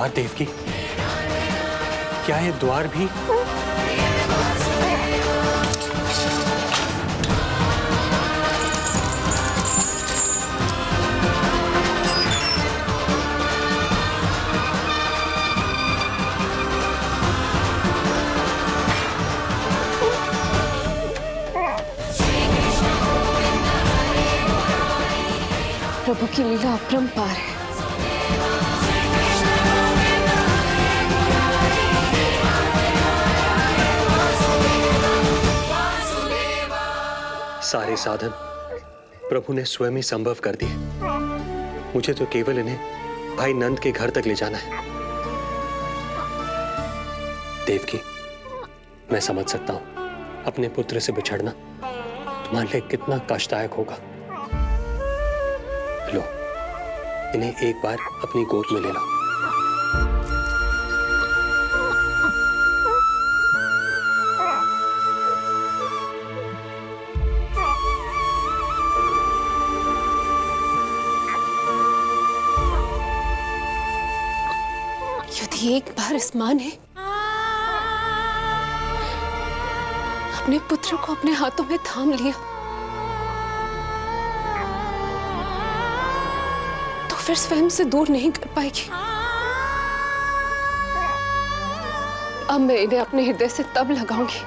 द्वार देवकी, क्या ये द्वार भी? प्रभु की लीला अपरंपार है। सारे साधन प्रभु ने स्वयं ही संभव कर दिए। मुझे तो केवल इन्हें भाई नंद के घर तक ले जाना है। देवकी, मैं समझ सकता हूं अपने पुत्र से बिछड़ना तुम्हारे लिए कितना कष्टदायक होगा। लो, इन्हें एक बार अपनी गोद में ले लो। यदि एक बार इस मां ने अपने पुत्र को अपने हाथों में थाम लिया तो फिर स्वयं से दूर नहीं कर पाएगी। अब मैं इन्हें अपने हृदय से तब लगाऊंगी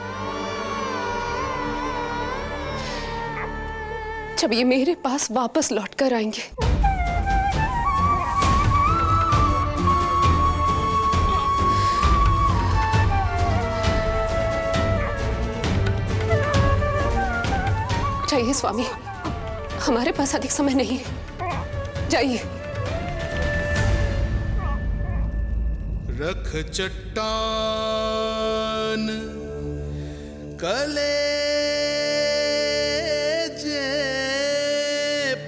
जब ये मेरे पास वापस लौटकर आएंगे। जाइए स्वामी, हमारे पास अधिक समय नहीं है, जाइए। रख चट्टान कलेजे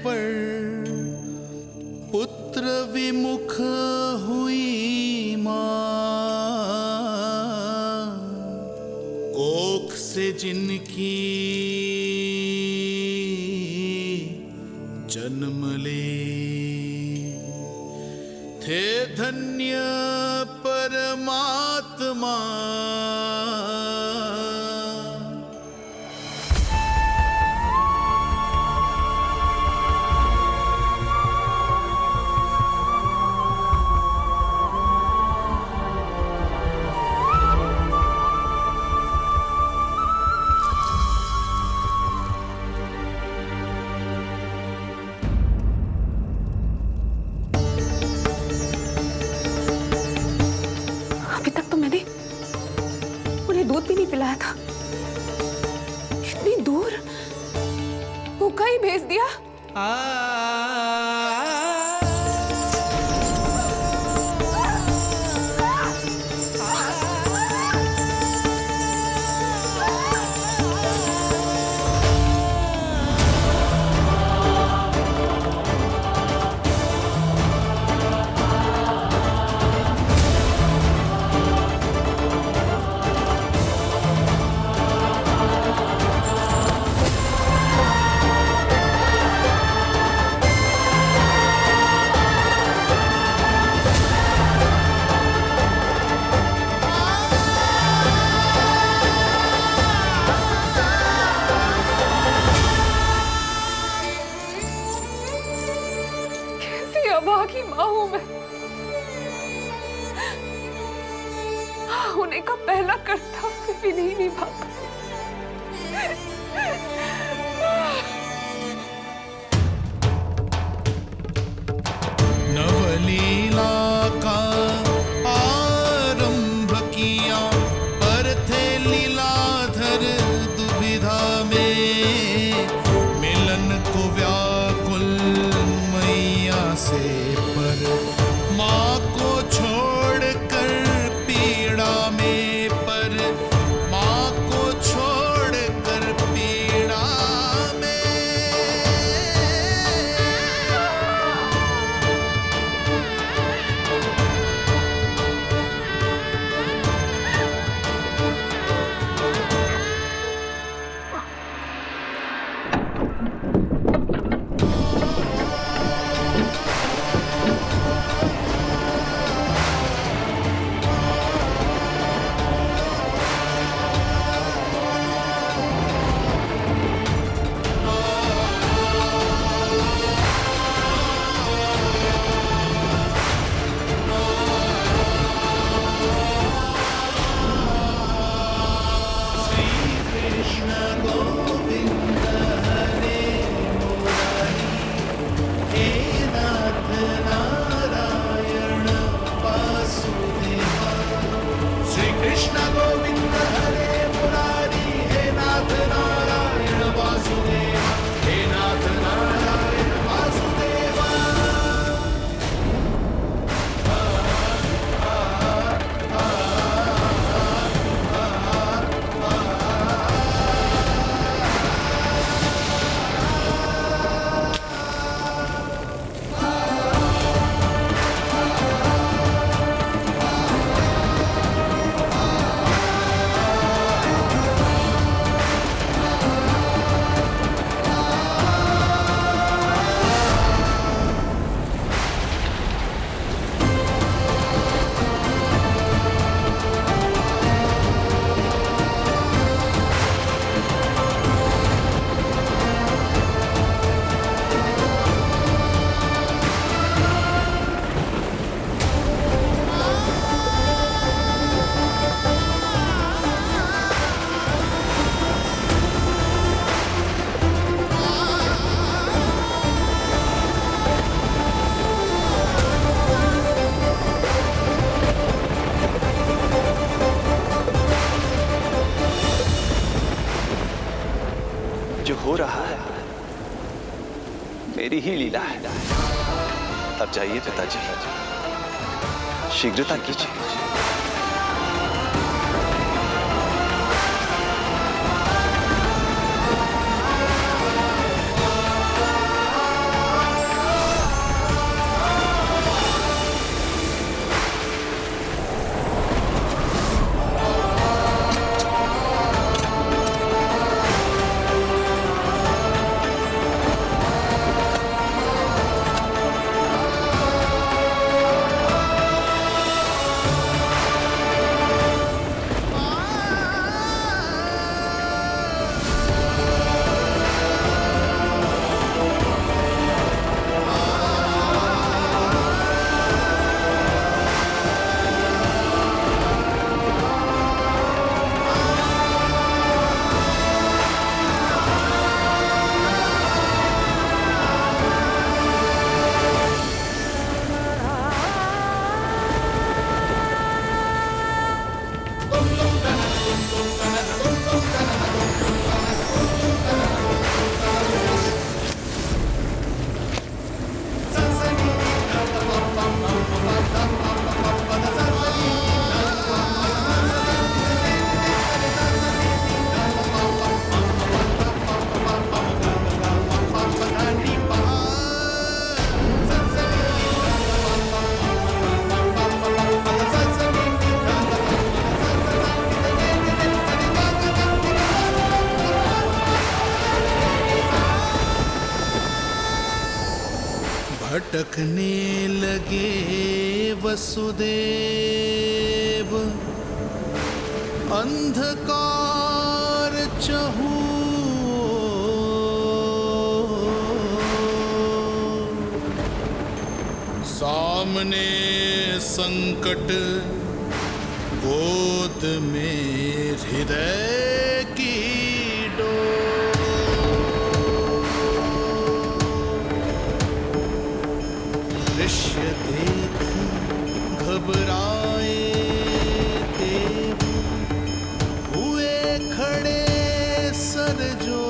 पर, पुत्र विमुख हुई मां, कोख से जिनकी जन्म ले, थे धन्य परमात्मा। दूध भी नहीं पिलाया था, इतनी दूर भूखा ही भेज दिया। अभागी मां हूं मैं। होने का पहला कर्तव्य भी नहीं निभा पाई। नवलीला का आरंभ किया, पर थे लीलाधर दुविधा में, मिलन को व्याकुल मैया से, पर माँ को छोड़कर पीड़ा में, पर माँ को जो हो रहा है मेरी ही लीला है। अब जाइए पिताजी, शीघ्रता कीजिए। भटकने लगे वसुदेव, अंधकार चहूओर। सामने संकट, गोद में हृदय की दृश्य देख घबराए देव, हुए खड़े सर जो।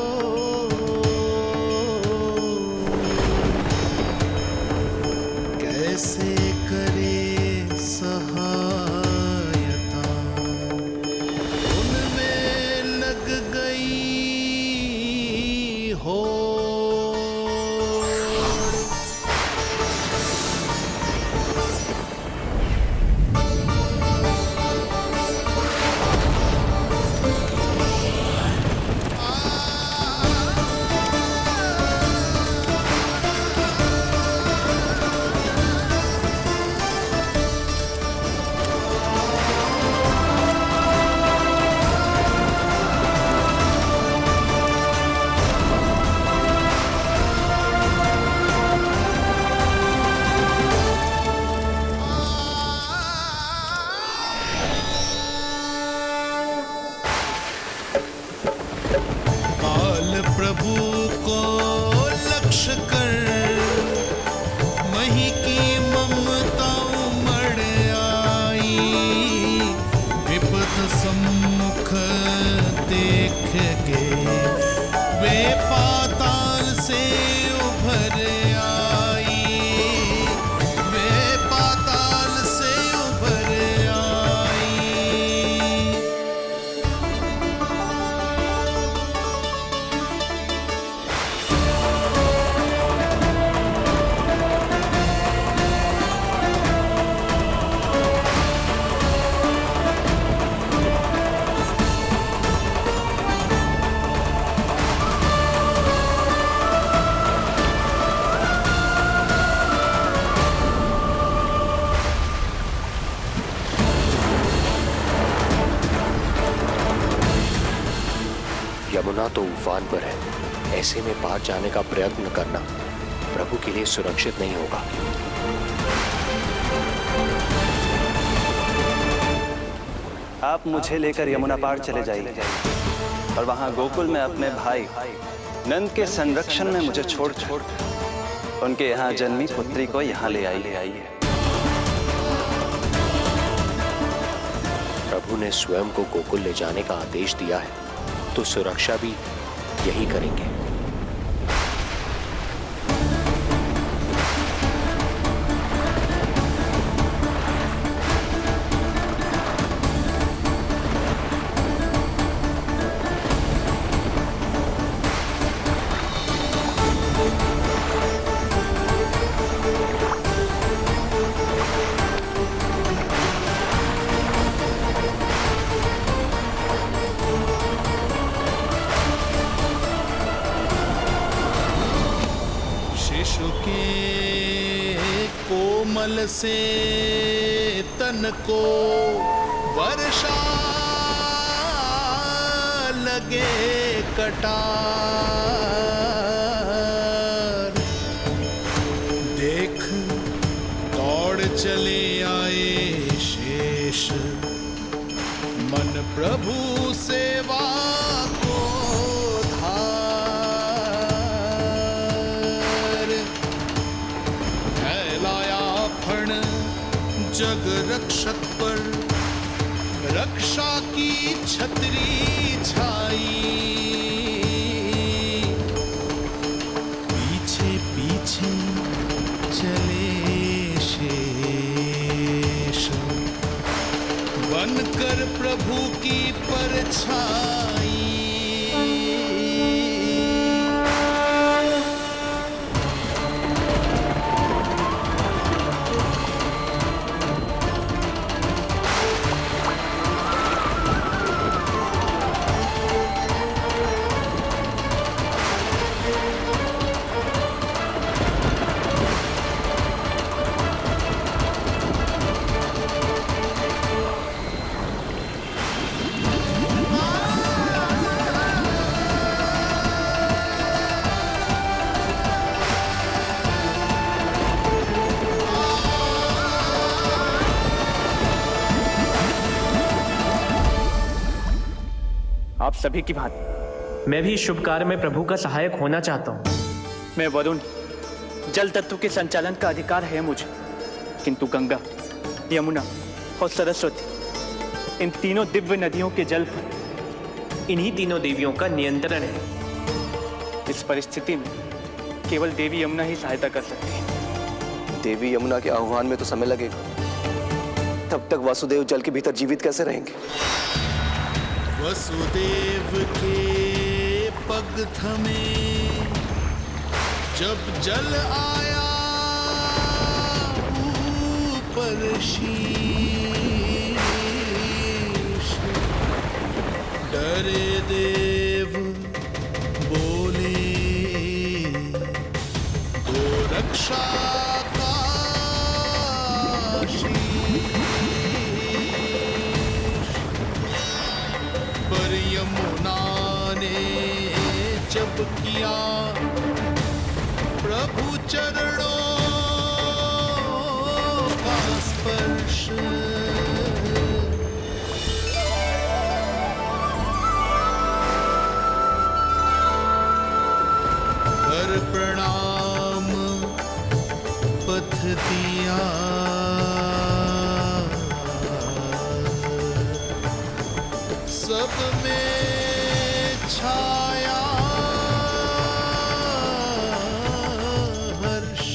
कैसे करे सहायता, उनमें लग गई हो। प्रभु को लक्ष्य कर मही की ममता उमड़ आई, विपद सम्मुख देख के वे पाताल से उभर आई, वे पाताल से उभर आई। यमुना तो उफान पर है, ऐसे में पार जाने का प्रयत्न करना प्रभु के लिए सुरक्षित नहीं होगा। आप मुझे लेकर यमुना पार चले जाइए और वहां गोकुल में अपने भाई नंद के संरक्षण में मुझे छोड़ उनके यहाँ जन्मी पुत्री को यहाँ ले आइए। प्रभु ने स्वयं को गोकुल ले जाने का आदेश दिया है, तो सुरक्षा भी यही करेंगे। शिशु के कोमल से तन को वर्षा लगे कटार। देख दौड़ चले आए शेष, मन प्रभु सेवा को धार। फैलाया फण जग रक्षक पर, रक्षा की छतरी छाई। पीछे पीछे चले शेष, बनकर प्रभु की परछाई। आप सभी की भांति मैं भी इस शुभ कार्य में प्रभु का सहायक होना चाहता हूँ। मैं वरुण, जल तत्व के संचालन का अधिकार है मुझे, किंतु गंगा, यमुना और सरस्वती, इन तीनों दिव्य नदियों के जल पर इन्हीं तीनों देवियों का नियंत्रण है। इस परिस्थिति में केवल देवी यमुना ही सहायता कर सकती है। देवी यमुना के आह्वान में तो समय लगेगा, तब तक वासुदेव जल के भीतर जीवित कैसे रहेंगे? वसुदेव के पग थमे जब जल आया ऊपर शीश। डरे देव बोले तो रक्षा का पर यमुना ने जब किया प्रभु चरणों का स्पर्श। कर प्रणाम पथ दिया, सब में छाया हर्ष।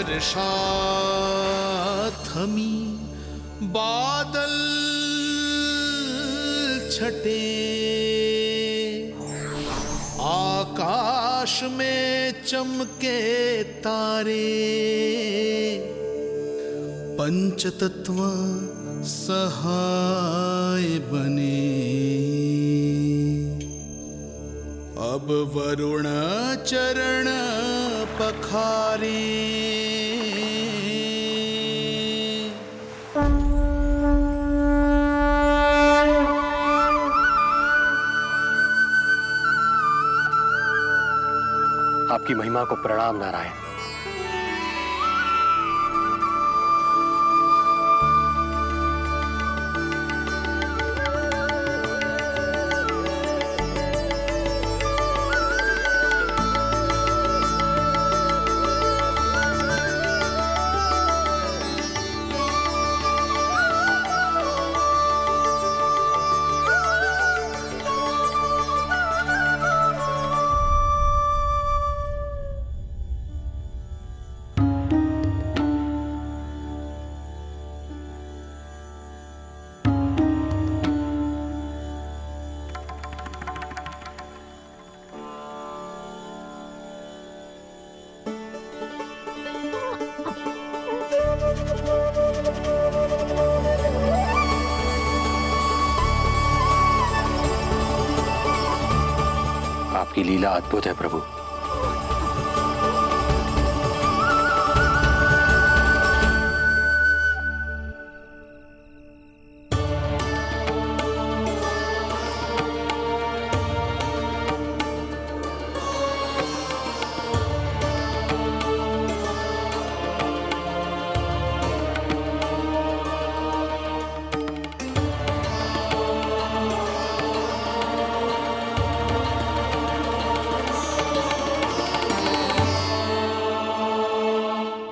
वर्षा थमी बादल छटे आकाश में चमके तारे पंचतत्व सहाय बने अब वरुण चरण पखारे आपकी महिमा को प्रणाम नारायण। आपकी लीला अद्भुत है प्रभु।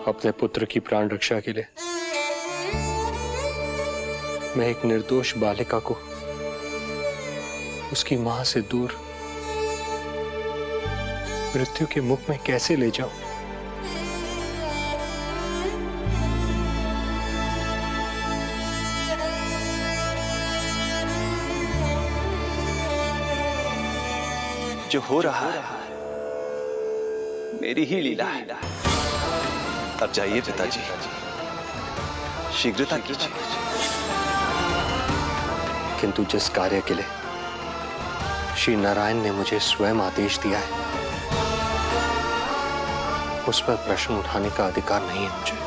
अपने पुत्र की प्राण रक्षा के लिए मैं एक निर्दोष बालिका को उसकी मां से दूर मृत्यु के मुख में कैसे ले जाऊं? जो हो रहा है मेरी ही लीला है। अब जाइए पिताजी, शीघ्रता कीजिए। किंतु जिस कार्य के लिए श्री नारायण ने मुझे स्वयं आदेश दिया है उस पर प्रश्न उठाने का अधिकार नहीं है मुझे।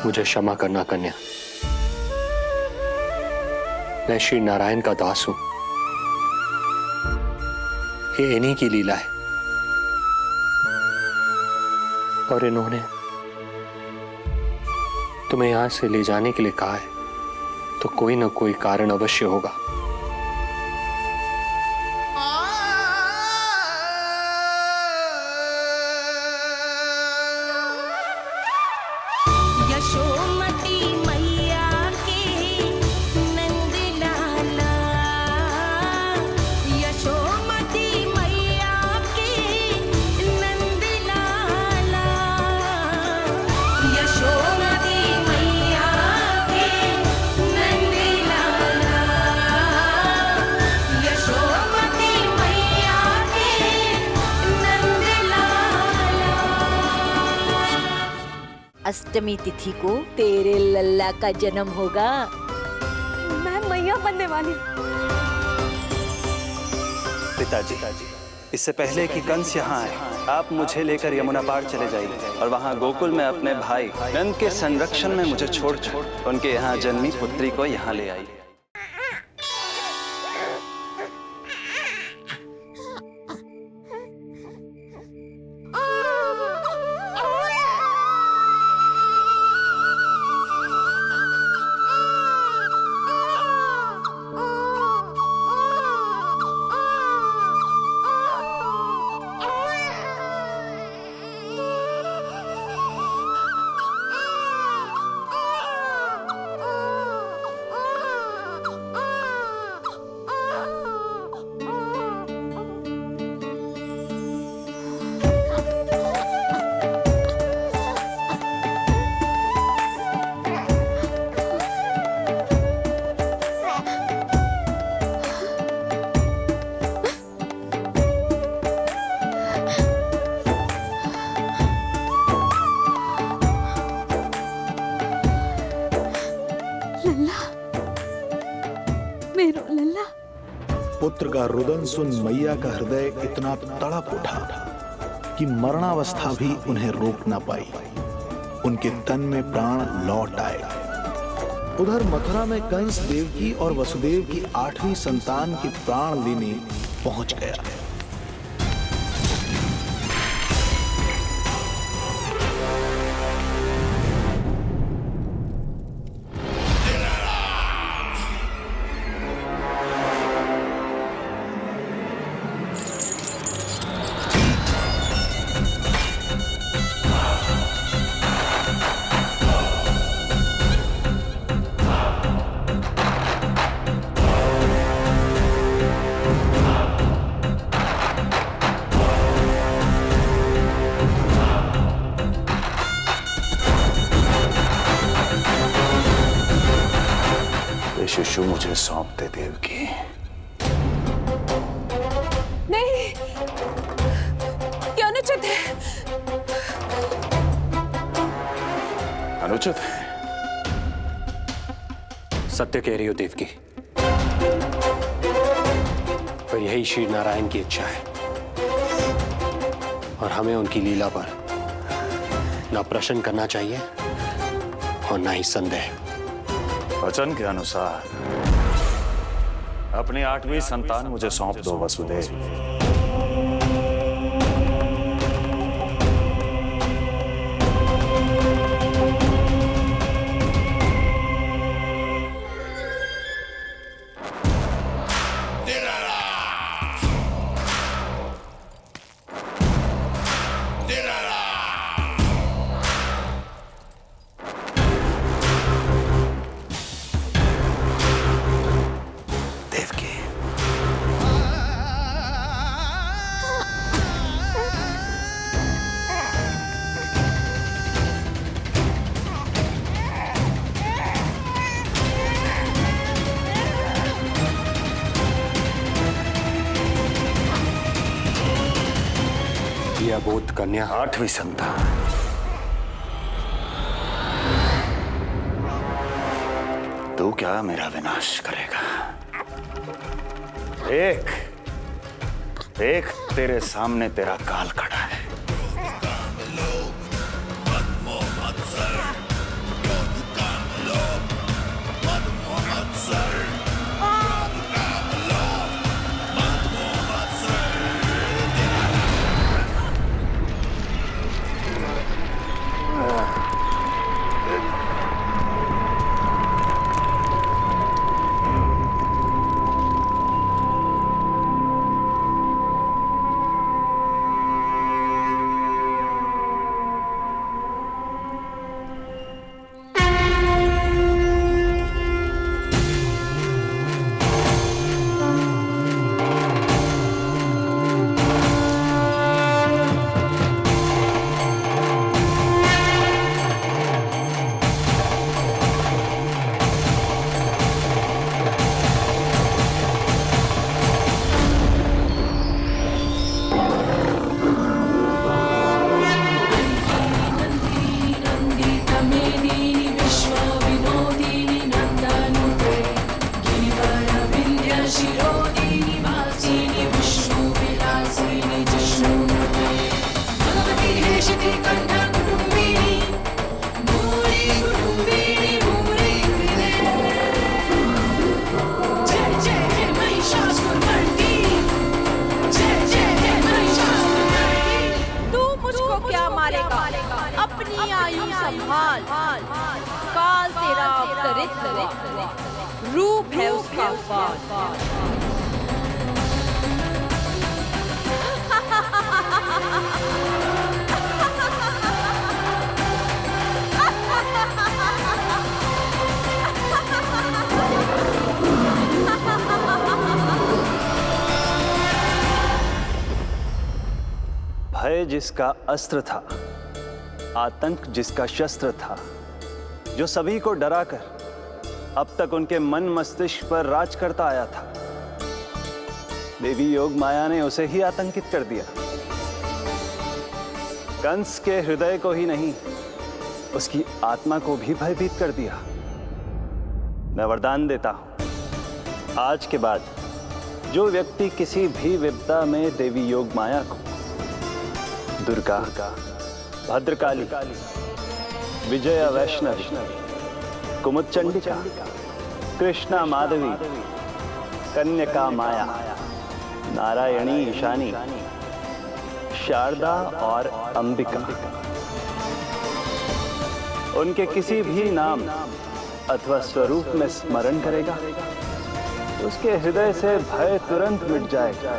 मुझे क्षमा करना कन्या, मैं श्री नारायण का दास हूं। ये इन्हीं की लीला है और इन्होंने तुम्हें यहां से ले जाने के लिए कहा है तो कोई ना कोई कारण अवश्य होगा। यशोमती मैया के नंद लाला, यशोमती मैया के नंद लाला, यशोमती मैया के नंद लाला, यशोमती मैया के नंद लाला। अष्टमी तिथि को तेरे लल्ला का जन्म होगा। मैं मैया बनने वाली हूँ। पिताजी, इससे पहले कि कंस यहाँ आए, आप मुझे लेकर यमुना पार चले जाइए और वहाँ गोकुल में अपने भाई नंद के संरक्षण में मुझे छोड़ उनके यहाँ जन्मी पुत्री को यहाँ ले आइए। पुत्र का रुदन सुन मैया का हृदय इतना तड़प उठा कि मरणावस्था भी उन्हें रोक न पाई। उनके तन में प्राण लौट आए। उधर मथुरा में कंस देवकी और वसुदेव की 8वीं संतान की प्राण लेने पहुंच गया। शिशु मुझे सौंप दे देवकी। नहीं, ये अनुचित है। अनुचित है? सत्य कह रही हो देवकी, पर यही श्री नारायण की इच्छा है और हमें उनकी लीला पर ना प्रश्न करना चाहिए और ना ही संदेह। वचन के अनुसार अपनी 8वीं संतान मुझे सौंप दो वसुदेव। अबोध कन्या 8वीं संतान। तू क्या मेरा विनाश करेगा? एक तेरे सामने तेरा काल खड़ा है। रूप है उसका वार। भय जिसका अस्त्र था, आतंक जिसका शस्त्र था, जो सभी को डराकर अब तक उनके मन मस्तिष्क पर राज करता आया था, देवी योग माया ने उसे ही आतंकित कर दिया। कंस के हृदय को ही नहीं, उसकी आत्मा को भी भयभीत कर दिया। मैं वरदान देता हूं, आज के बाद जो व्यक्ति किसी भी विपदा में देवी योग माया को, दुर्गा, भद्रकाली, विजया वैष्णवी, कुमुदचंडिका, कृष्णा माधवी, कन्यका माया, नारायणी ईशानी, शारदा और अंबिका, उनके किसी भी नाम अथवा स्वरूप में स्मरण करेगा, उसके हृदय से भय तुरंत मिट जाएगा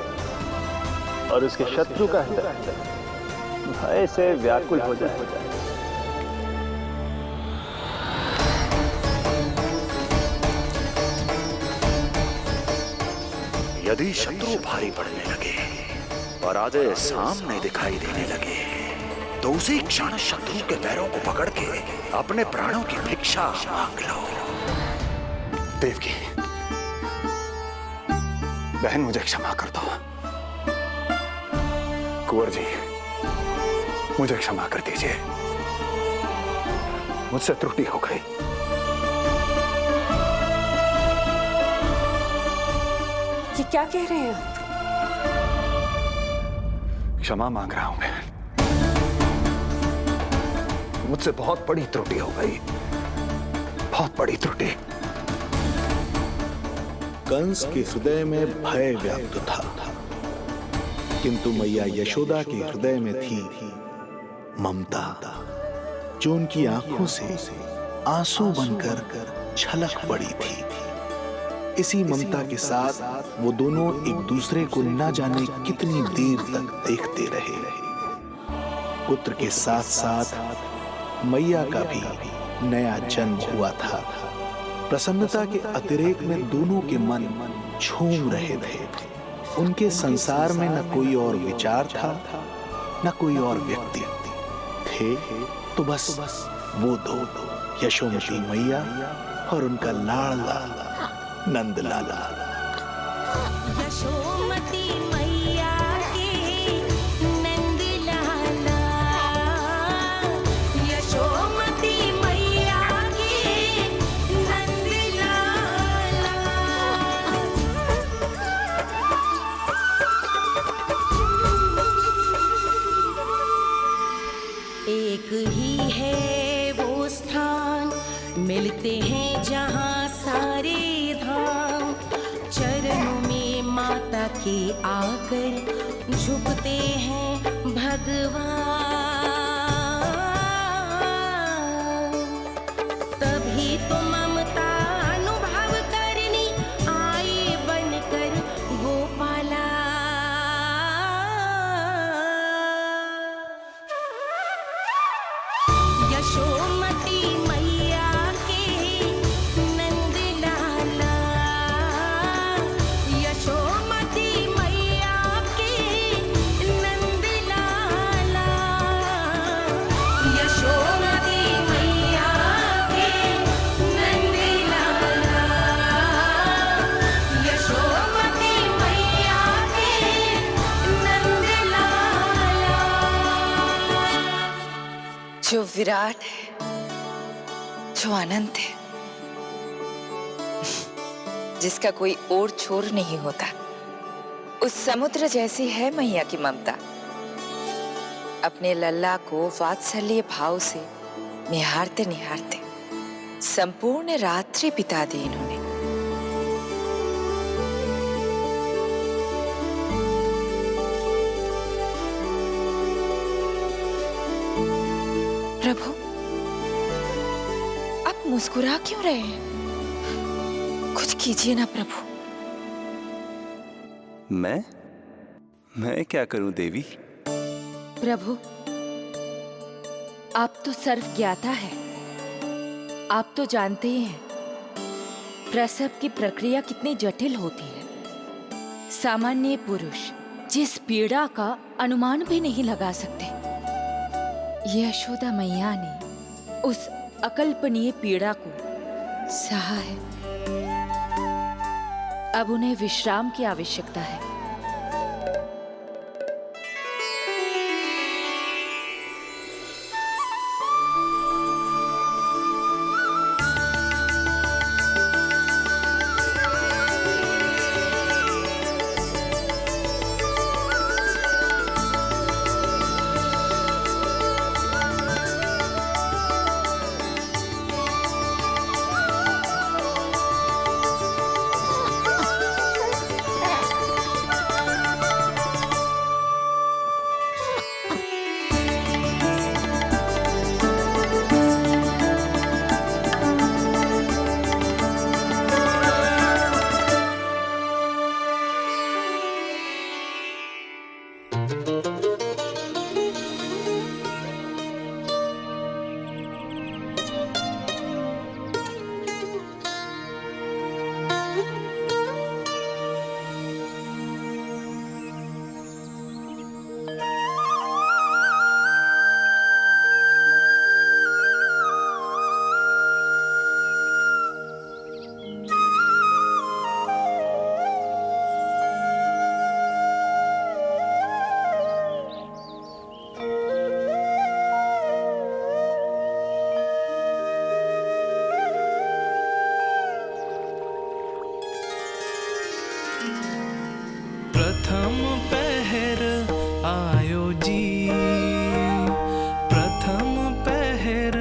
और उसके शत्रु का हृदय भय से व्याकुल हो जाएगा। यदि शत्रु भारी पड़ने लगे और आधे सामने दिखाई देने लगे तो उसी क्षण शत्रु के पैरों को पकड़ के अपने प्राणों की भिक्षा मांग लो। देवकी, बहन मुझे क्षमा कर दो। कुंवर जी, मुझे क्षमा कर दीजिए, मुझसे त्रुटि हो गई। ये क्या कह रहे हैं आप? क्षमा मांग रहा हूं बहन, मुझसे बहुत बड़ी त्रुटि हो गई, बहुत बड़ी त्रुटि। कंस के हृदय में भय व्याप्त था, किंतु मैया यशोदा के हृदय में थी ममता, जो उनकी आंखों से आंसू बनकर छलक पड़ी थी। इसी ममता के साथ वो दोनों एक दूसरे को न जाने कितनी देर तक देखते रहे। पुत्र के साथ साथ मैया का भी नया जन्म हुआ था। प्रसन्नता के अतिरेक में दोनों के मन झूम रहे थे। उनके संसार में न कोई और विचार था, न कोई और व्यक्ति थे, तो बस वो दो, यशोमती मैया और उनका लाडला नंद लाला। यशोमती मैया के नंद लाला, यशोमती मैया के नंद लाला। एक ही है वो स्थान, मिलते हैं जहाँ सारे धाम, चरणों में माता के आकर झुकते हैं भगवान। तभी तो ममता अनुभव करनी आए बनकर गोपाला। यशोमती मैया के नंद लाला, यशोमती मैया के नंद लाला, यशोमती मैया के नंद लाला, यशोमती मैया के नंद लाला। जो विराट है, जो अनंत है, जिसका कोई और छोर नहीं होता, उस समुद्र जैसी है मैया की ममता। अपने लल्ला को वात्सल्य भाव से निहारते निहारते संपूर्ण रात्रि बिता दी इन्होंने। प्रभु, आप मुस्कुरा क्यों रहे हैं? कुछ कीजिए ना प्रभु। मैं क्या करूं देवी? प्रभु, आप तो सर्व ज्ञाता है। आप तो जानते ही हैं प्रसव की प्रक्रिया कितनी जटिल होती है। सामान्य पुरुष जिस पीड़ा का अनुमान भी नहीं लगा सकते, यशोदा मैया ने उस अकल्पनीय पीड़ा को सहा है। अब उन्हें विश्राम की आवश्यकता है। प्रथम पहर आयो जी, प्रथम पहर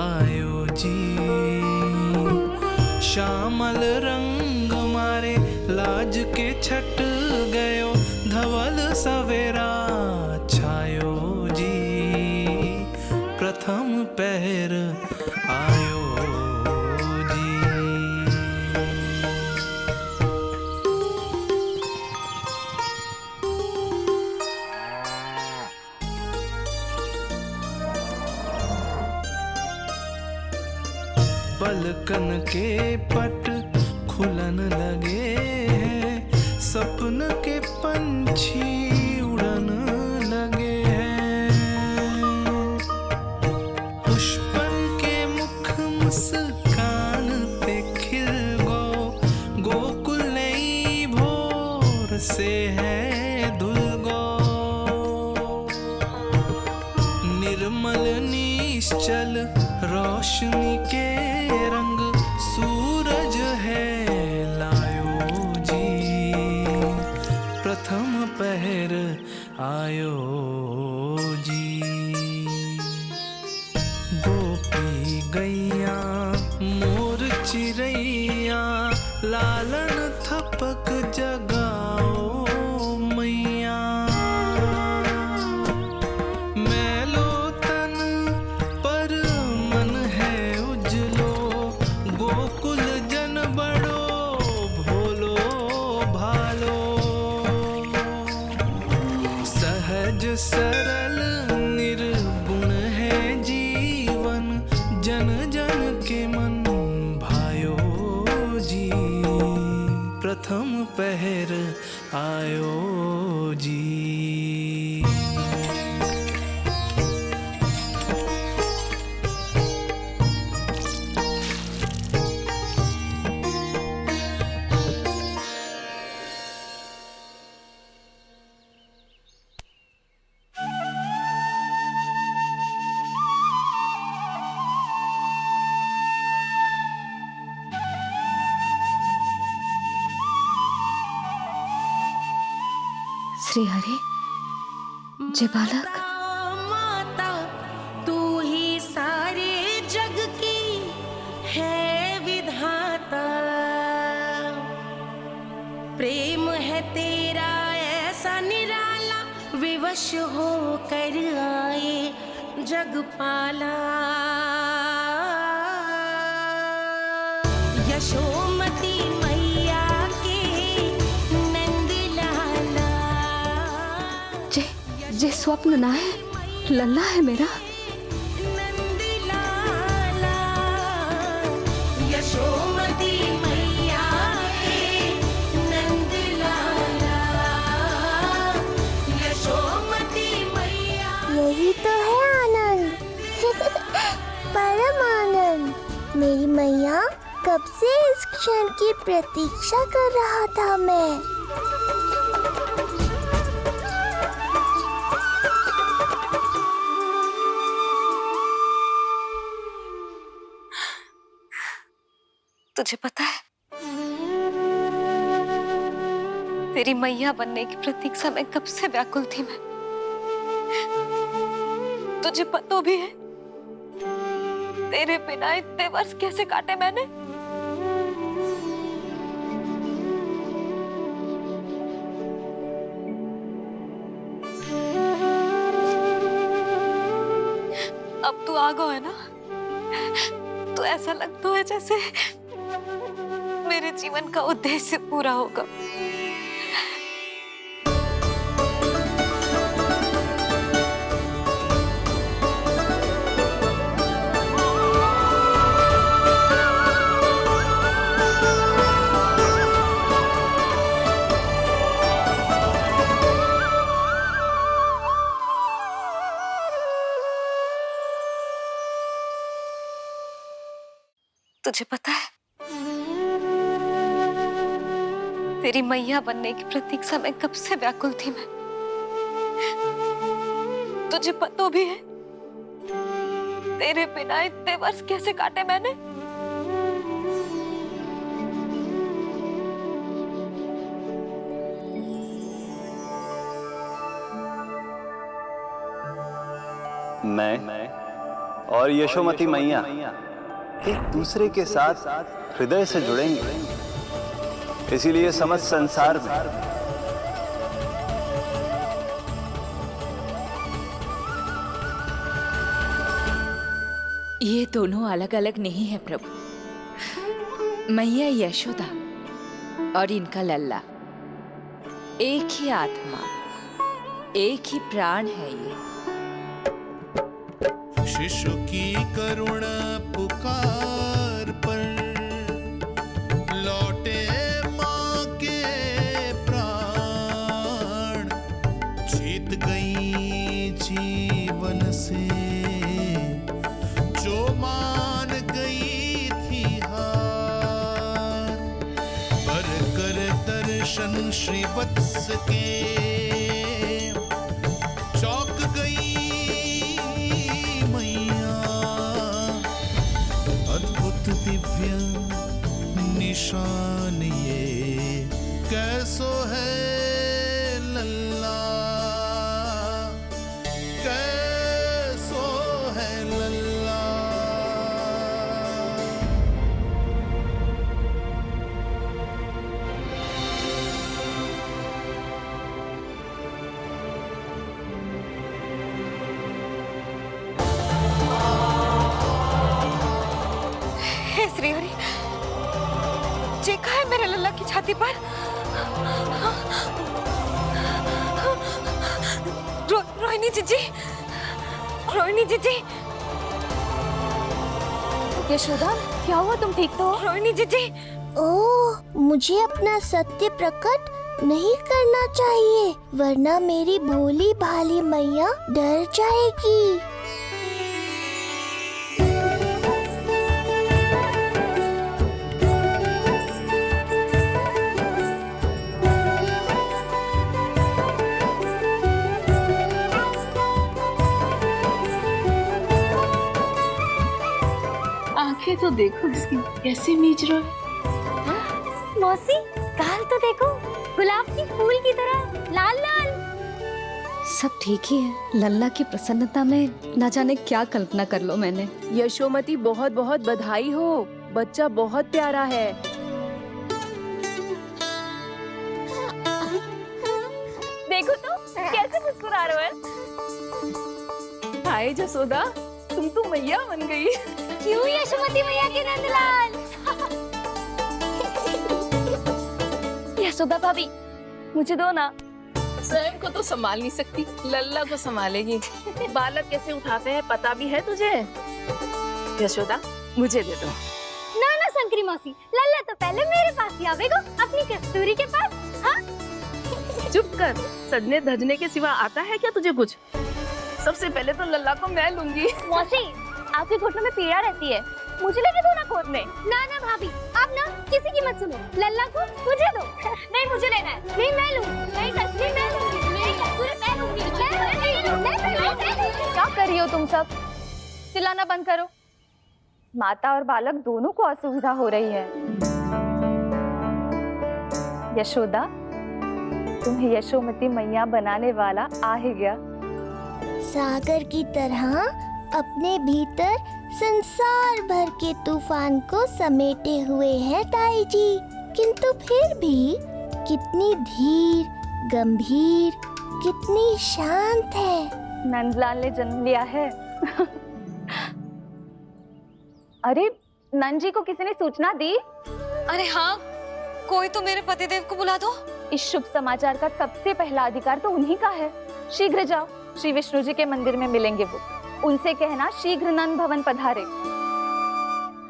आयो जी। श्यामल रंग मारे लाज के छट गयो, धवल सवेरा छायो जी। प्रथम पहर आयो जी। पलकन के पट खुलन लगे हैं, सपन के पंछी उड़न लगे हैं। पुष्पन के मुख मुस्कान पे खिल गो, गोकुल नई भोर से है धुल गो। निर्मल निश्चल रोशनी के रंग सूरज है लायो जी। प्रथम पहर आयो जी। गोपी गैया मोर चिड़ैया, लालन थपक जगाओ मैया। मैलो तन पर मन है उजलो, गोकुल जन बड़ो भोलो भालो। सहज सरल निर्गुण है जीवन, जन जन के मन भायो जी। प्रथम पहर आयो जी। श्री हरि, जय बालक। माता तू ही सारे जग की है विधाता। प्रेम है तेरा ऐसा निराला, विवश हो कर आए जग पाला। यशोमती मैया के नंद लाला। जे स्वप्न ना है, लल्ला है मेरा। नंद लाला यशोमती मैया के नंद लाला। यशोमती मैया। यही तो है आनंद। परम आनंद। मेरी मैया, कब से इस क्षण की प्रतीक्षा कर रहा था मैं। तुझे पता है, तेरी मैया बनने की प्रतीक्षा में कब से व्याकुल थी मैं। तुझे पता भी है तेरे बिना इतने वर्ष कैसे काटे मैंने। अब तू आ गया है ना, तो ऐसा लगता है जैसे मेरे जीवन का उद्देश्य पूरा होगा। तुझे पता है, तेरी मैया बनने की प्रतीक्षा में कब से व्याकुल थी मैं। तुझे पता भी है तेरे बिना इतने वर्ष कैसे काटे मैंने। मैं और यशोमती मैया एक दूसरे के साथ हृदय से जुड़ेंगे, इसीलिए समस्त संसार में ये दोनों अलग अलग नहीं है प्रभु। मैया यशोदा और इनका लल्ला एक ही आत्मा, एक ही प्राण है ये। शिशु की करुण पुकार पर लौटे माँ के प्राण, जीत गई जीवन से जो मान गई थी हार। पर कर दर्शन श्री वत्स के चौक गई दिव्य निशान ये कैसो है लल्ला, कैसो है लल्ला। श्रीहरि, देखा है मेरे लल्ला की छाती पर रोहिणी जीजी, रोहिणी जीजी। यशोदा, क्या हुआ? तुम ठीक तो हो? रोहिणी जीजी। ओह, मुझे अपना सत्य प्रकट नहीं करना चाहिए, वरना मेरी भोली भाली मैया डर जाएगी। आंखें तो देखो इसकी कैसे मीच रहा है। मौसी, गाल तो देखो, गुलाब की फूल की तरह लाल लाल। सब ठीक ही है। लल्ला की प्रसन्नता में न जाने क्या कल्पना कर लो मैंने। यशोमती, बहुत बहुत बधाई हो, बच्चा बहुत प्यारा है। देखो तो कैसे मुस्कुरा रहा है। हाय जसोदा, तुम तो मैया बन गई। क्यों यशोमती मैया के नंदलाल? यशोदा भाभी मुझे दो ना। स्वयं को तो संभाल नहीं सकती, लल्ला को संभालेगी। बालक कैसे उठाते हैं पता भी है तुझे? यशोदा मुझे दे दो। ना ना शंकरी मौसी, लल्ला तो पहले मेरे पास ही आवेगा, अपनी कस्तूरी के पास। हाँ चुप कर, सजने धजने के सिवा आता है क्या तुझे कुछ? सबसे पहले तो लल्ला को मैं लूंगी। मौसी, आपके घुटनों में पीड़ा रहती है, मुझे लेके दो ना गोद में। ना ना भाभी, आप ना किसी की मत सुनो, लल्ला को मुझे दो। नहीं मुझे लेना है। नहीं मैं लूंगी। नहीं कस्तूरी मैं लूंगी। नहीं कस्तूरी मैं लूंगी। क्या कर रही हो तुम सब? चिल्लाना बंद करो। माता और बालक दोनों को असुविधा हो रही है। यशोदा, तुम्हें यशोमती मैया बनाने वाला आ ही गया। सागर की तरह अपने भीतर संसार भर के तूफान को समेटे हुए हैं ताई जी, किंतु फिर भी कितनी धीर, गंभीर, कितनी शांत है। नंदलाल ने जन्म लिया है। अरे नंद जी को किसी ने सूचना दी? अरे हाँ, कोई तो मेरे पतिदेव को बुला दो। इस शुभ समाचार का सबसे पहला अधिकार तो उन्हीं का है। शीघ्र जाओ, श्री विष्णु जी के मंदिर में मिलेंगे वो। उनसे कहना शीघ्र नंद भवन पधारे।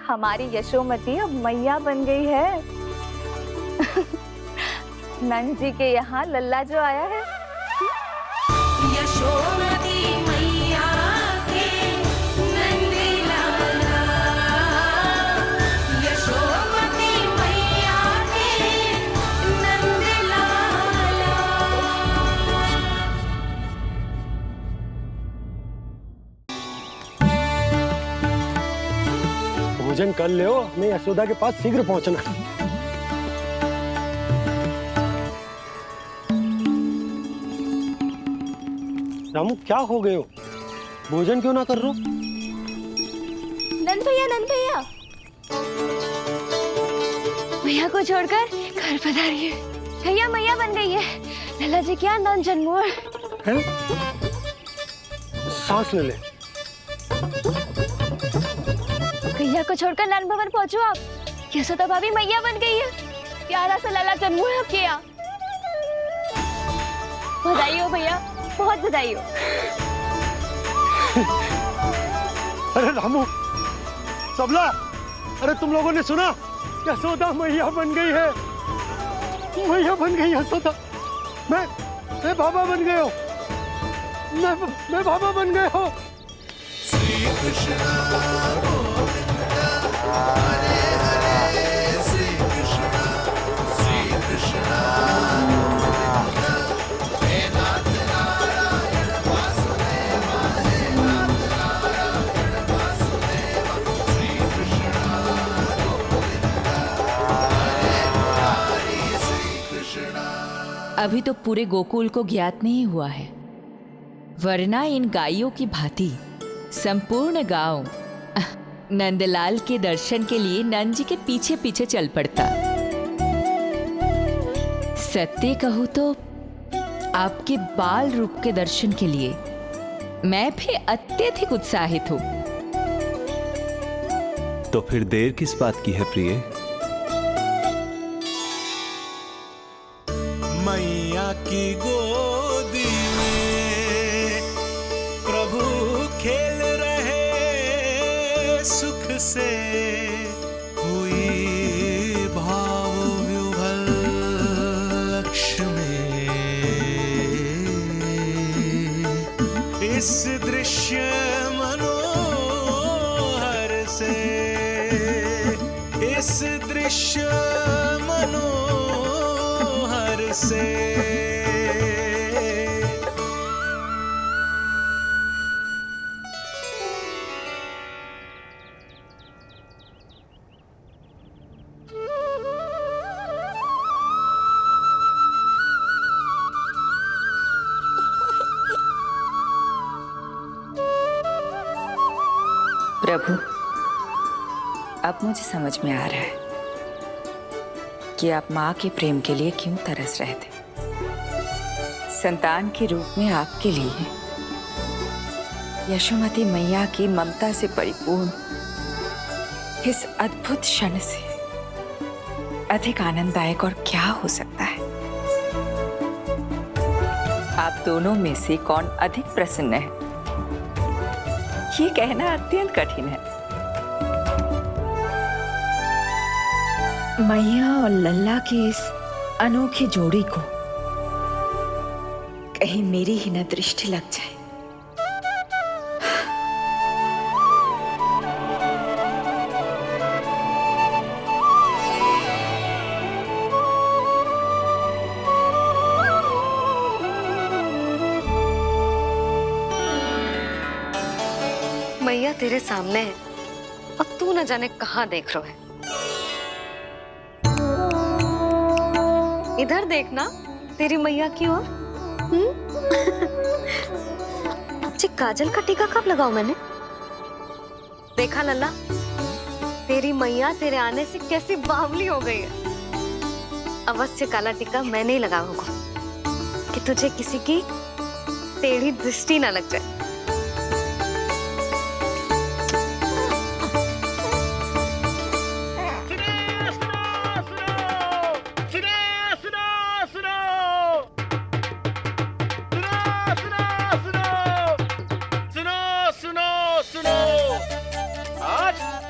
हमारी यशोमती अब मैया बन गई है। नंद जी के यहाँ लल्ला जो आया है। यशोमती मैया के नंद लाला, यशोमती मैया के नंद लाला। भोजन कर ले, हमें यशोदा के पास शीघ्र पहुंचना। रामू क्या हो गए हो? भोजन क्यों ना कर रहे हो? नंद भैया मैया को छोड़कर घर पधारिए। भैया मैया बन गई है, लल्ला जी क्या नंद जन्मोर हैं? सांस ले ले। भैया को छोड़कर नंद भवन पहुंचो आप। यशोदा भाभी मैया बन गई है, प्यारा सा लल्ला जन्मोर किया। बधाई हो भैया, बहुत बधाई हो। अरे रामू, सबला, अरे तुम लोगों ने सुना? यशोदा मैया बन गई है। मैया बन गई यशोदा। मैं बाबा बन गए हो। मैं बाबा बन गए हो। श्री कृष्ण हरे हरे, श्री कृष्ण हे नाथ नारायण वासुदेव, हे नाथ नारायण वासुदेव, श्री कृष्ण गोविंद हरे मुरारी, श्री कृष्ण। अभी तो पूरे गोकुल को ज्ञात नहीं हुआ है, वरना इन गायों की भांति संपूर्ण गांव नंदलाल के दर्शन के लिए नंद जी के पीछे पीछे चल पड़ता। सत्य कहूं तो आपके बाल रूप के दर्शन के लिए मैं भी अत्यधिक उत्साहित हूं। तो फिर देर किस बात की है प्रिय? मैया की गोदी में प्रभु खेल रहे सुख से, हुई भाव विह्वल लक्ष्य में। इस दृश्य मनोहर से, इस दृश्य मनोहर से। प्रभु, अब मुझे समझ में आ रहा है कि आप माँ के प्रेम के लिए क्यों तरस रहे थे। संतान के रूप में आपके लिए यशोमती मैया की ममता से परिपूर्ण इस अद्भुत क्षण से अधिक आनंददायक और क्या हो सकता है? आप दोनों में से कौन अधिक प्रसन्न है, ये कहना अत्यंत कठिन है। मैया और लल्ला की इस अनोखी जोड़ी को कहीं मेरी ही न दृष्टि लग जाए। मैया तेरे सामने है, अब तू न जाने कहाँ देख रहा है। इधर देखना तेरी मैया की ओर। अच्छी काजल का टीका कब लगाऊं मैंने? देखा लल्ला, तेरी मैया तेरे आने से कैसी बावली हो गई है। अवश्य काला टीका मैंने ही लगाया होगा कि तुझे किसी की टेढ़ी दृष्टि ना लग जाए।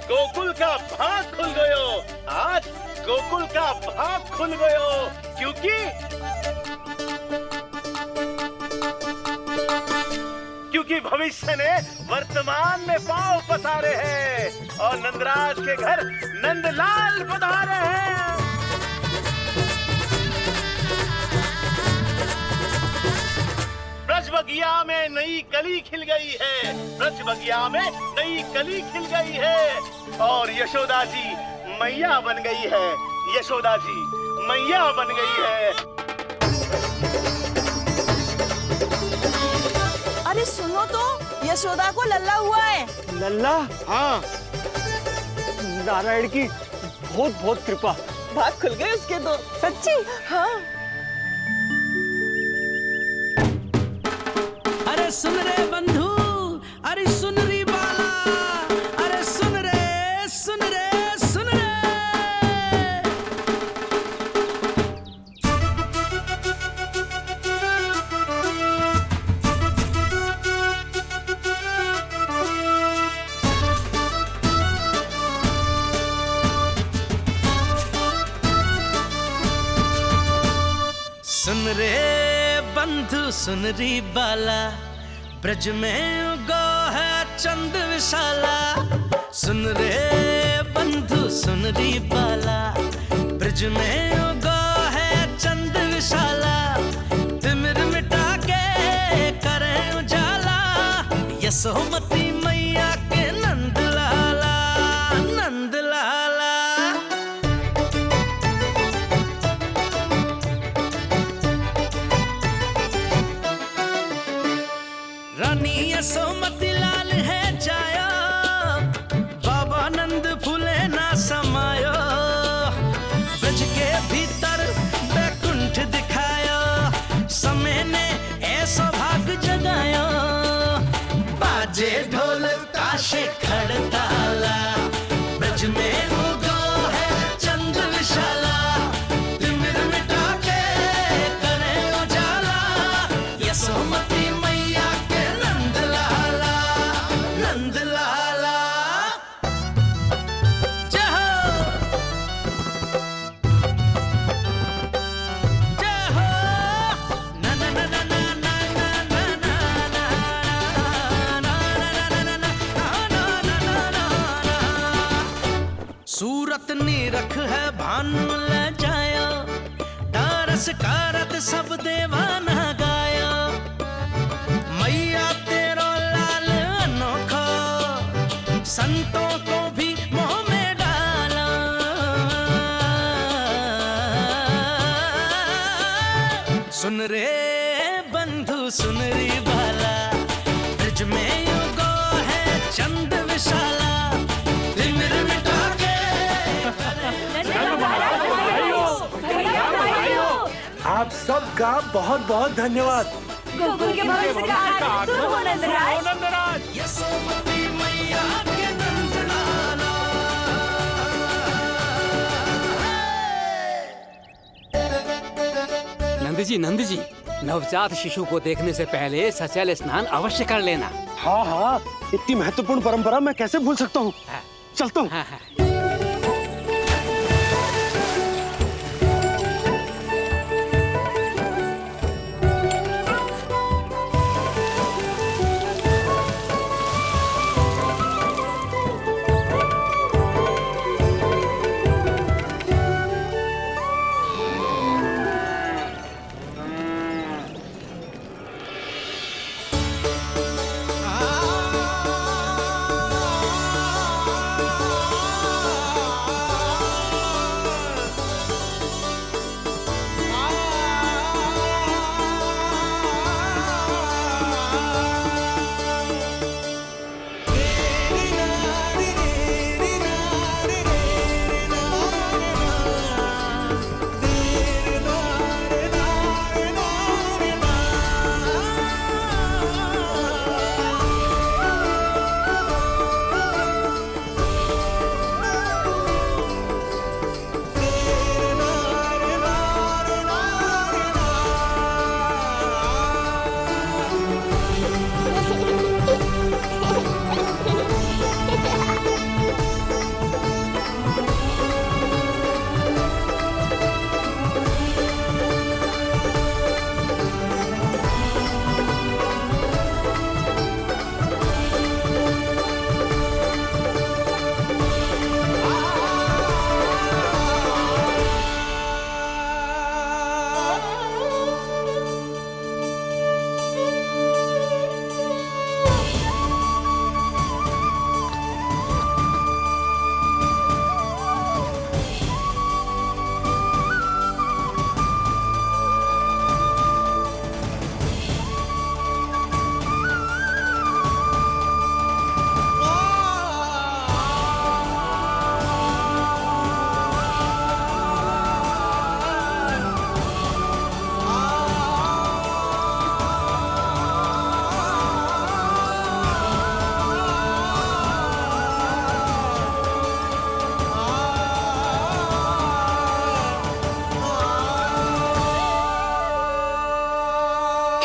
गोकुल का भाग खुल गयो, आज गोकुल का भाग खुल गयो, क्योंकि भविष्य ने वर्तमान में पांव पसारे हैं और नंदराज के घर नंदलाल पधारे हैं। ब्रज बगिया में नई कली खिल गई है, ब्रज बगिया में नई कली खिल गई है और यशोदा जी मैया बन गई है, यशोदा जी मैया बन गई है। अरे सुनो तो, यशोदा को लल्ला हुआ है। लल्ला? हाँ, नारायण की बहुत बहुत कृपा। भाग खुल गए उसके तो। सच्ची? हाँ। अरे सुन रे बंधु, अरे सुन री बाला, अरे सुन रे, सुन रे, सुन रे। सुन रे बंधु, सुन री बाला, ब्रज में उगो है चंद विशाला। सुन रे बंधु, सुन री बाला, ब्रज में उगो है चंद विशाला। तिमिर मिटा के करें उजाला, यशोमती मैया के नंद लाला, नंद लाला। रानी यशोमती लाल है जायो, बाबा नंद फूले ना समायो। ब्रज के भीतर बैकुंठ दिखायो, समय ने ऐसा भाग जगायो। बाजे ढोल ताशे खड़ताला, ब्रज में उगो है चंद विशाला। तिमिर मिटा के करे उजाला, यशोमती मैया के नंद लाला, नंद लाला। जय हो, जय हो। ना ना ना ना ना ना ना ना ना ना ना ना ना। सूरत निरख है भानु ले जायो, तारस कारत सब देवाना गायो। मैया तेरो लाल अनोखा, संतों को भी मोह में डाला। सुन रे बंधु, सुन री बाला, ब्रज में उगो है चंद विशाला। तिमिर मिटा के आप सबका बहुत बहुत धन्यवाद। गोकुल के भविष्य का आरंभ शुरू हो नंदराज। यशोमती मैया के नंद लाला। नंद जी, नवजात शिशु को देखने से पहले सचैल स्नान अवश्य कर लेना। हाँ हाँ, इतनी महत्वपूर्ण परंपरा मैं कैसे भूल सकता हूँ। चलता हूँ।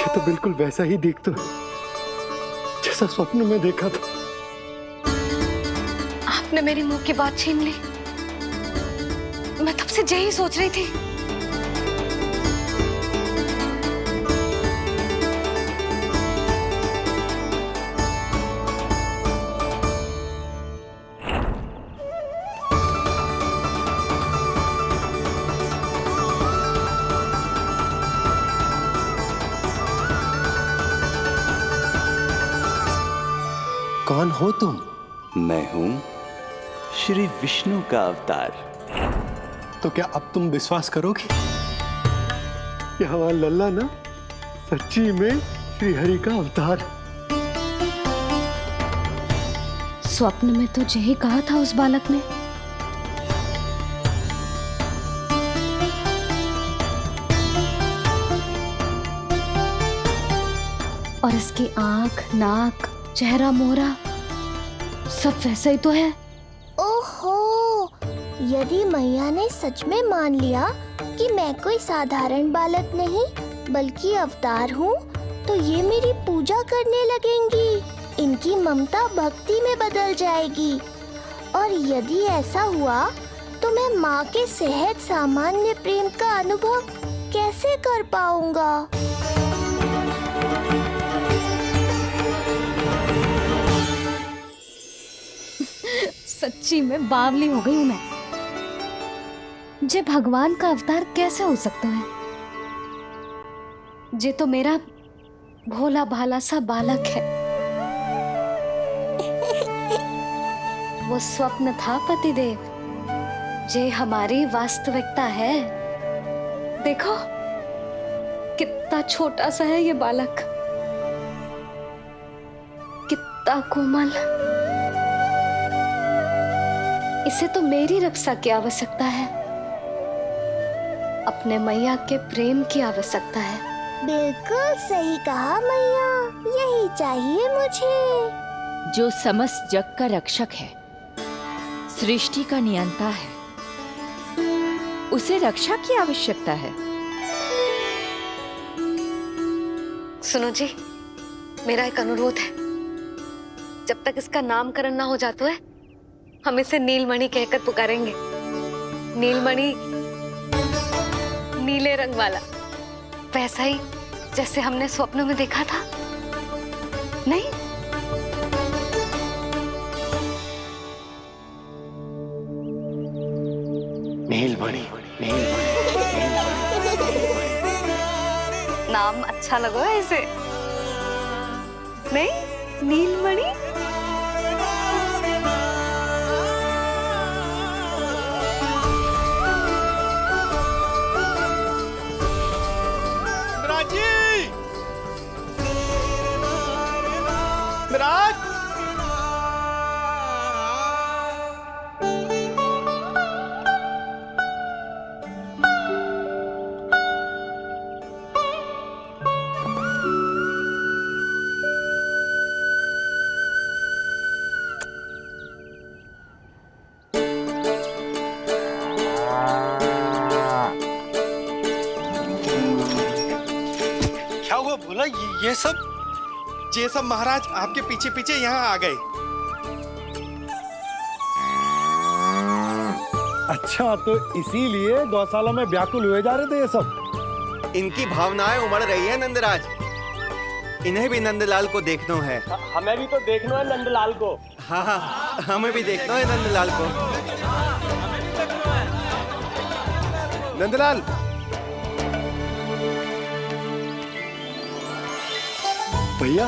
तो बिल्कुल वैसा ही दिखता है जैसा स्वप्न में देखा था। आपने मेरी मुंह की बात छीन ली। मैं तब से यही सोच रही थी। कौन हो तुम? मैं हूं श्री विष्णु का अवतार। तो क्या अब तुम विश्वास करोगे कि हमारा लल्ला ना सच्ची में श्री हरि का अवतार? स्वप्न में तो यही कहा था उस बालक ने। और इसकी आंख, नाक, चेहरा, मोहरा सब वैसा ही तो है। ओहो, यदि मैया ने सच में मान लिया कि मैं कोई साधारण बालक नहीं बल्कि अवतार हूँ, तो ये मेरी पूजा करने लगेंगी। इनकी ममता भक्ति में बदल जाएगी। और यदि ऐसा हुआ तो मैं माँ के सहज सामान्य प्रेम का अनुभव कैसे कर पाऊंगा? सच्ची में बावली हो गई हूँ मैं। जे भगवान का अवतार कैसे हो सकता है? जे तो मेरा भोला भाला सा बालक है। वो स्वप्न था पतिदेव, जे हमारी वास्तविकता है। देखो कितना छोटा सा है ये बालक, कितना कोमल। इसे तो मेरी रक्षा की आवश्यकता है, अपने मैया के प्रेम की आवश्यकता है। बिल्कुल सही कहा मैया, यही चाहिए मुझे। जो समस्त जग का रक्षक है, सृष्टि का नियंता है, उसे रक्षा की आवश्यकता है। सुनो जी, मेरा एक अनुरोध है। जब तक इसका नामकरण ना हो जाता है, हम इसे नीलमणि कहकर पुकारेंगे। नीलमणि, नीले रंग वाला, वैसा ही जैसे हमने स्वप्नों में देखा था, नहीं? नीलमणि, नाम अच्छा लगा है इसे, नहीं? नीलमणि। मिराज, क्या हुआ भोला? ये सब महाराज आपके पीछे पीछे यहाँ आ गए। अच्छा, तो इसीलिए गौशाला में व्याकुल हुए जा रहे थे ये सब। इनकी भावनाएं उमड़ रही है नंदराज। इन्हें भी नंदलाल को देखना है। हमें भी तो देखना है नंदलाल को। हाँ हाँ, हमें भी देखना है नंदलाल को। नंदलाल, भैया।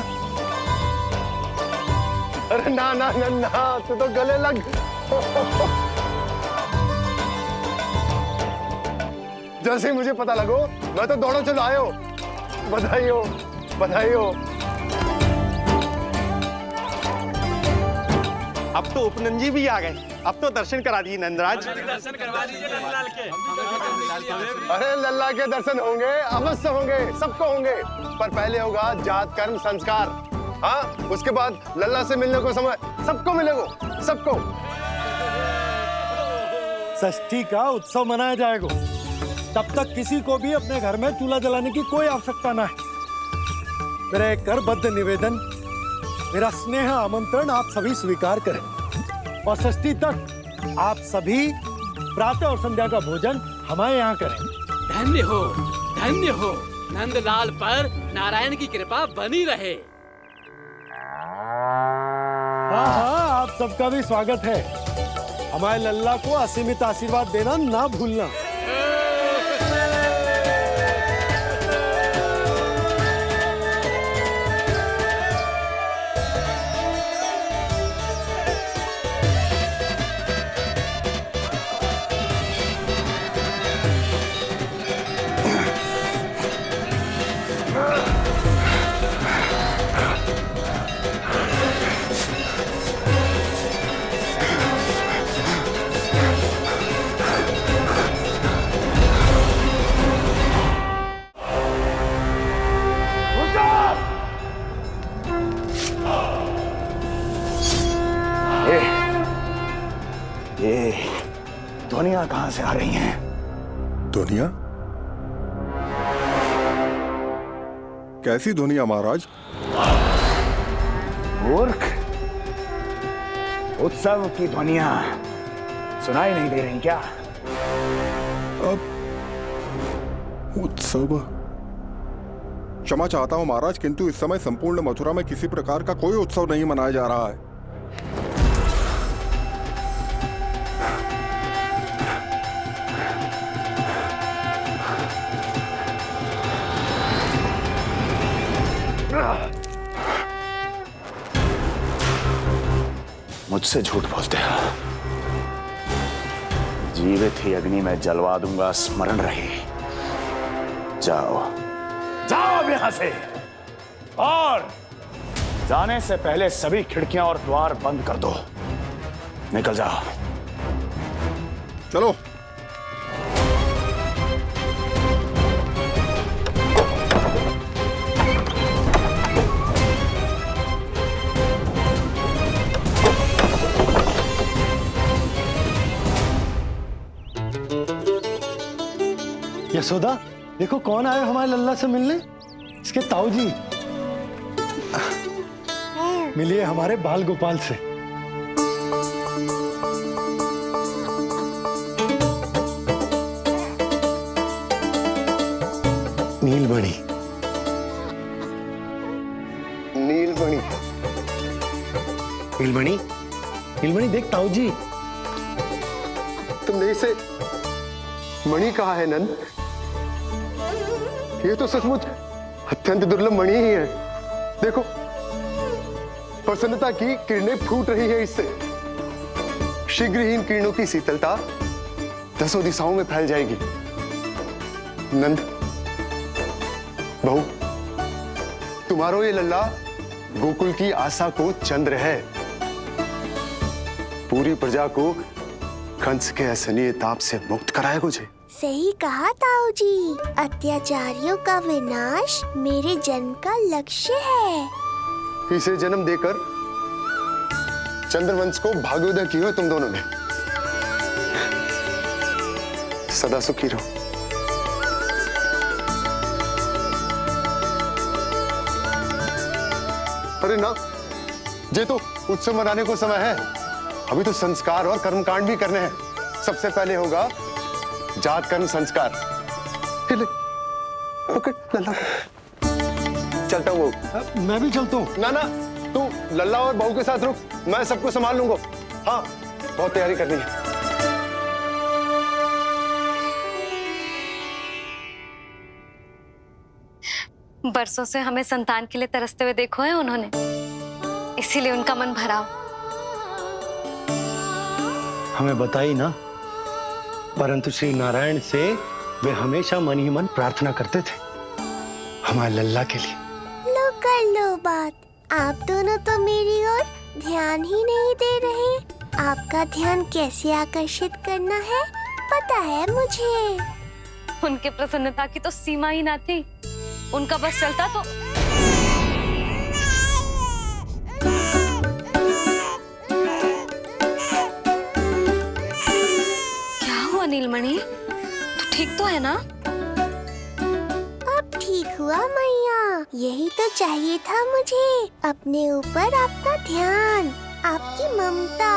अरे ना ना ना ना, तू तो गले लग। जैसे ही मुझे पता लगो, मैं तो दौड़ो चलो आयो। बधाई हो, बधाई हो। अब तो उपनंद जी भी आ गए। अब तो दर्शन करा दिए नंदराज। दर्शन करवा दीजिए नंदलाल के। अरे लल्ला के दर्शन होंगे, अवश्य होंगे, सबको होंगे। पर पहले होगा जात कर्म संस्कार। हाँ, उसके बाद लल्ला से मिलने को समय सबको मिलेगा, सबको। षष्ठी का उत्सव मनाया जाएगा। तब तक किसी को भी अपने घर में चूल्हा जलाने की कोई आवश्यकता ना है। मेरा एक करबद्ध निवेदन, मेरा स्नेह आमंत्रण आप सभी स्वीकार करें। और षष्ठी तक आप सभी प्रातः और संध्या का भोजन हमारे यहाँ करें। धन्य हो, धन्य हो। नंदलाल पर नारायण की कृपा बनी रहे। हाँ हाँ, आप सबका भी स्वागत है। हमारे लल्ला को असीमित आशीर्वाद देना ना भूलना। ये ध्वनियां कहां से आ रही हैं? ध्वनियां? कैसी ध्वनियां महाराज? मूर्ख, उत्सव की ध्वनियां सुनाई नहीं दे रही क्या? अब उत्सव? क्षमा चाहता हूं महाराज, किंतु इस समय संपूर्ण मथुरा में किसी प्रकार का कोई उत्सव नहीं मनाया जा रहा है। मुझसे झूठ बोलते हो। जीवित ही अग्नि में जलवा दूंगा, स्मरण रहे। जाओ जाओ अब यहां से, और जाने से पहले सभी खिड़कियां और द्वार बंद कर दो। निकल जाओ। चलो। यशोदा, देखो कौन आए हमारे लल्ला से मिलने। इसके ताऊ जी। मिलिए हमारे बाल गोपाल से। नीलमणि, नीलमणि, नीलमणि, नीलमणि देख ताऊ जी, तुमने इसे मणि कहा है नंद। ये तो सचमुच अत्यंत दुर्लभ मणि ही है। देखो, प्रसन्नता की किरणें फूट रही है इससे। शीघ्र ही इन किरणों की शीतलता दसों दिशाओं में फैल जाएगी। नंद, बहू, तुम्हारो ये लल्ला गोकुल की आशा को चंद्र है। पूरी प्रजा को कंस के असहनीय ताप से मुक्त कराएगा मुझे। सही कहा ताऊ जी, अत्याचारियों का विनाश मेरे जन्म का लक्ष्य है। इसे जन्म देकर चंद्रवंश को भाग्योदय की हो तुम दोनों ने। सदा सुखी रहो। अरे ना, ये तो उत्सव मनाने को समय है। अभी तो संस्कार और कर्मकांड भी करने हैं। सबसे पहले होगा जात कर्म संस्कार। ओके, लल्ला चलता हूँ। मैं भी चलता हूँ। ना ना, तू लल्ला और बहू के साथ रुक, मैं सबको संभाल लूंगा। हाँ, बहुत तैयारी करनी है। बरसों से हमें संतान के लिए तरसते हुए देखो है उन्होंने, इसीलिए उनका मन भरा हो। हमें बताई ना, परंतु श्री नारायण से वे हमेशा मन ही मन प्रार्थना करते थे हमारे लल्ला के लिए। लो कर लो बात। आप दोनों तो मेरी ओर ध्यान ही नहीं दे रहे। आपका ध्यान कैसे आकर्षित करना है पता है मुझे। उनके प्रसन्नता की तो सीमा ही ना थी। उनका बस चलता तो क्या हुआ नीलमणि, तू ठीक तो है ना? अब ठीक हुआ मैया, यही तो चाहिए था मुझे। अपने ऊपर आपका ध्यान, आपकी ममता।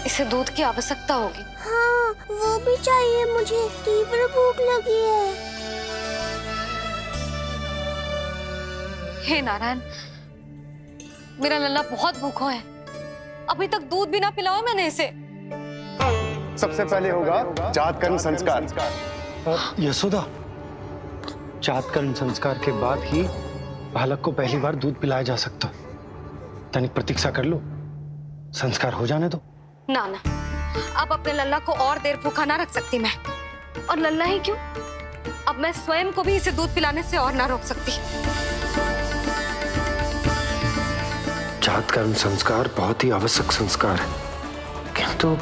इसे दूध की आवश्यकता होगी। हाँ, वो भी चाहिए मुझे। तीव्र भूख लगी है। हे नारायण, मेरा लल्ला बहुत भूखा है। अभी तक दूध भी ना पिलाओ मैंने इसे। सबसे पहले होगा जात कर्म संस्कार। यशोदा, जात कर्म संस्कार के बाद ही बालक को पहली बार दूध पिलाया जा सकता। तनिक प्रतीक्षा कर लो, संस्कार हो जाने दो। ना ना, अब अपने लल्ला को और देर भूखा ना रख सकती मैं। और लल्ला ही क्यों, अब मैं स्वयं को भी इसे दूध पिलाने से और ना रोक सकती। जात कर्म संस्कार बहुत ही आवश्यक संस्कार है, किंतु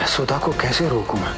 यशोदा को कैसे रोकूं मैं?